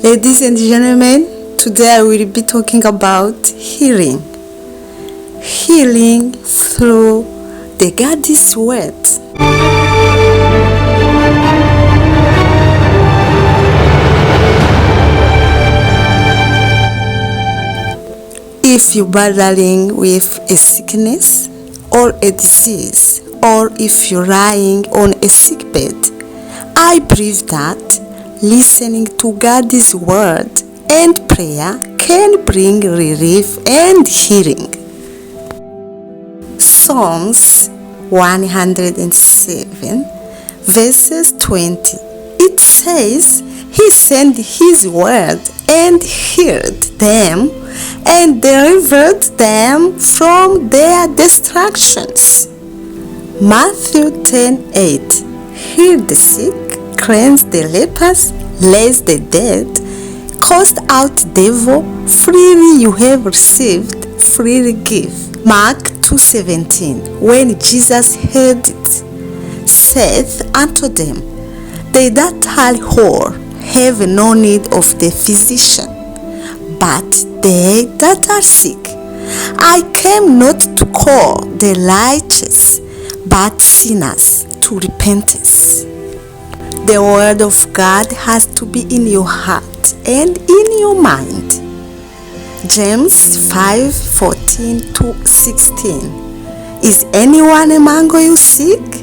Ladies and gentlemen, today I will be talking about healing. Healing through the God's word. If you're battling with a sickness or a disease, or if you're lying on a sick bed, I believe that listening to God's word and prayer can bring relief and healing. Psalms 107 verses 20. It says, He sent His word and healed them and delivered them from their destructions. Matthew 10:8. Heal the sick, cleanse the lepers, raise the dead, cast out devil, freely you have received, freely give. Mark 2:17. When Jesus heard it, saith unto them, They that are whole have no need of the physician, but they that are sick. I came not to call the righteous, but sinners to repentance. The word of God has to be in your heart and in your mind. James 5:14-16. Is anyone among you sick?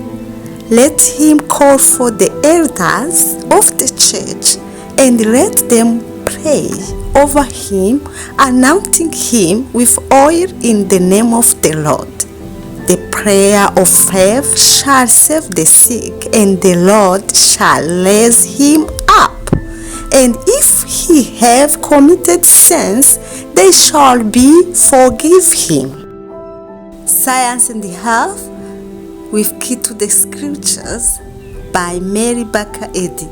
Let him call for the elders of the church and let them pray over him, anointing him with oil in the name of the Lord. The prayer of faith shall save the sick, and the Lord shall raise him up. And if he have committed sins, they shall be forgive him. Science and Health with Key to the Scriptures by Mary Baker Eddy,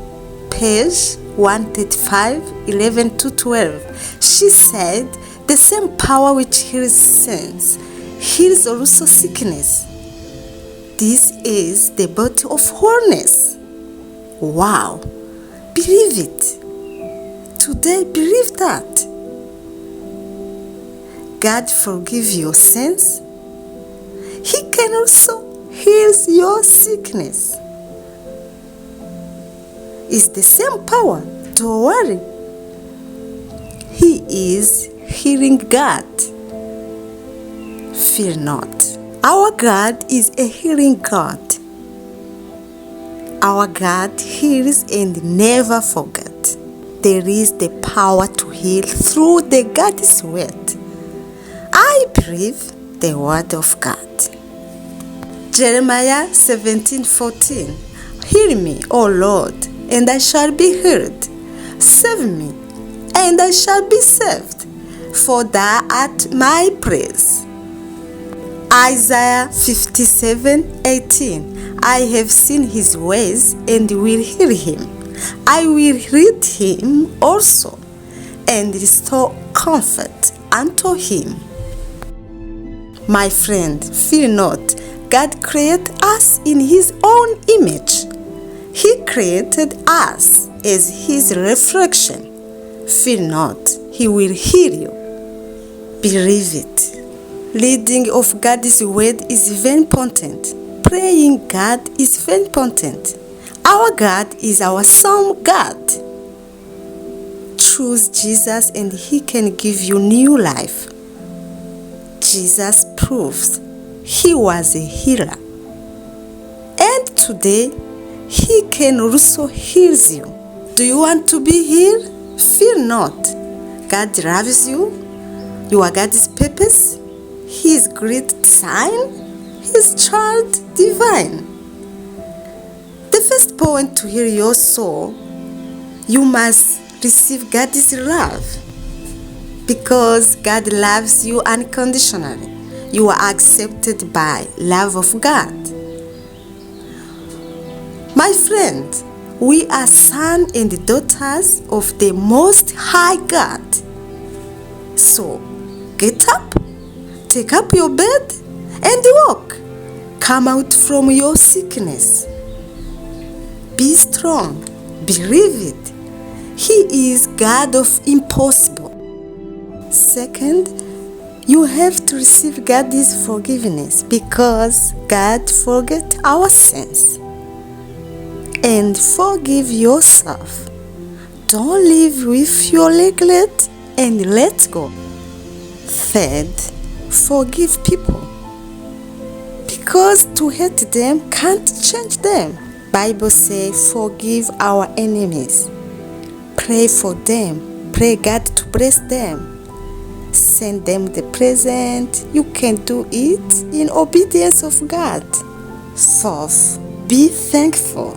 page 135, 11-12. She said, the same power which heals sins heals also sickness. This is the body of wholeness. Wow! Believe it. Today, believe that. God forgive your sins. He can also heal your sickness. It's the same power. Don't worry. He is healing God. Fear not. Our God is a healing God. Our God heals and never forgets. There is the power to heal through the God's word. I believe the word of God. Jeremiah 17:14. Heal me, O Lord, and I shall be healed. Save me, and I shall be saved, for thou art my praise. Isaiah 57:18. I have seen his ways and will heal him. I will lead him also, and restore comfort unto him. My friend, fear not. God created us in his own image. He created us as his reflection. Fear not, he will heal you. Believe it. Reading of God's word is very important. Praying God is very important. Our God is our awesome God. Choose Jesus and he can give you new life. Jesus proves he was a healer. And today, he can also heal you. Do you want to be healed? Fear not. God loves you. You are God's purpose. His great design. His child divine. The first point to heal your soul, you must receive God's love. Because God loves you unconditionally. You are accepted by love of God. My friend, we are sons and daughters of the Most High God. So, get up, take up your bed, and walk. Come out from your sickness. Be strong, believe it, He is God of impossible. Second, you have to receive God's forgiveness because God forgets our sins. And forgive yourself. Don't live with your regret and let go. Third, forgive people because to hate them can't change them. Bible says forgive our enemies. Pray for them. Pray God to bless them. Send them the present. You can do it in obedience of God. Fourth, be thankful.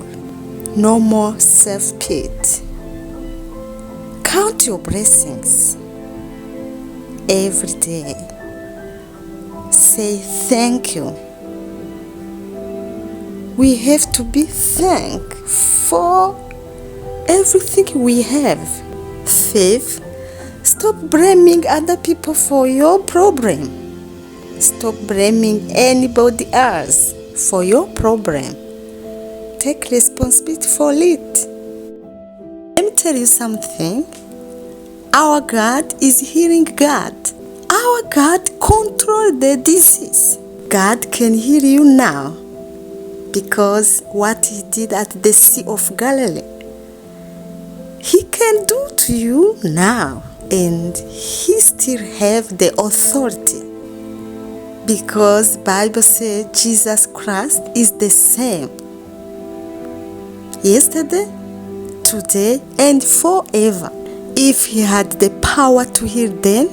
No more self-pity. Count your blessings every day. Say thank you. We have to be thankful for everything we have. Fifth, stop blaming other people for your problem. Stop blaming anybody else for your problem. Take responsibility for it. Let me tell you something. Our God is healing God. Our God controls the disease. God can heal you now because what He did at the Sea of Galilee, He can do to you now. And He still have the authority because Bible says Jesus Christ is the same yesterday, today, and forever. If He had the power to heal then,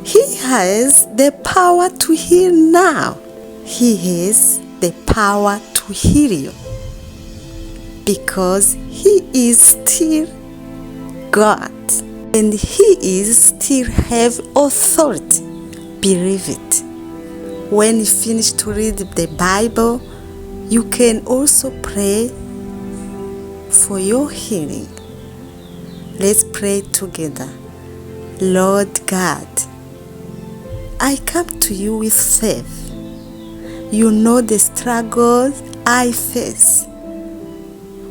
He has the power to heal now. He has the power to heal you because He is still God and He is still have authority. Believe it. When you finish to read the Bible, you can also pray for your healing. Let's pray together. Lord God, I come to you with faith. You know the struggles I face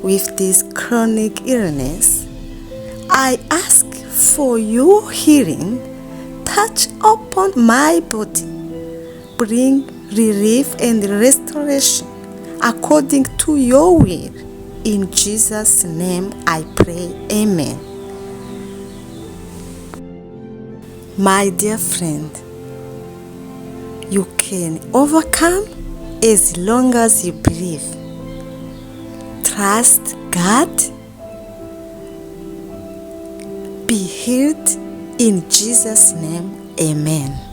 with this chronic illness. I ask for your healing. Touch upon my body. Bring relief and restoration according to your will. In Jesus' name I pray. Amen. My dear friend, you can overcome as long as you believe. Trust God. Be healed in Jesus' name. Amen.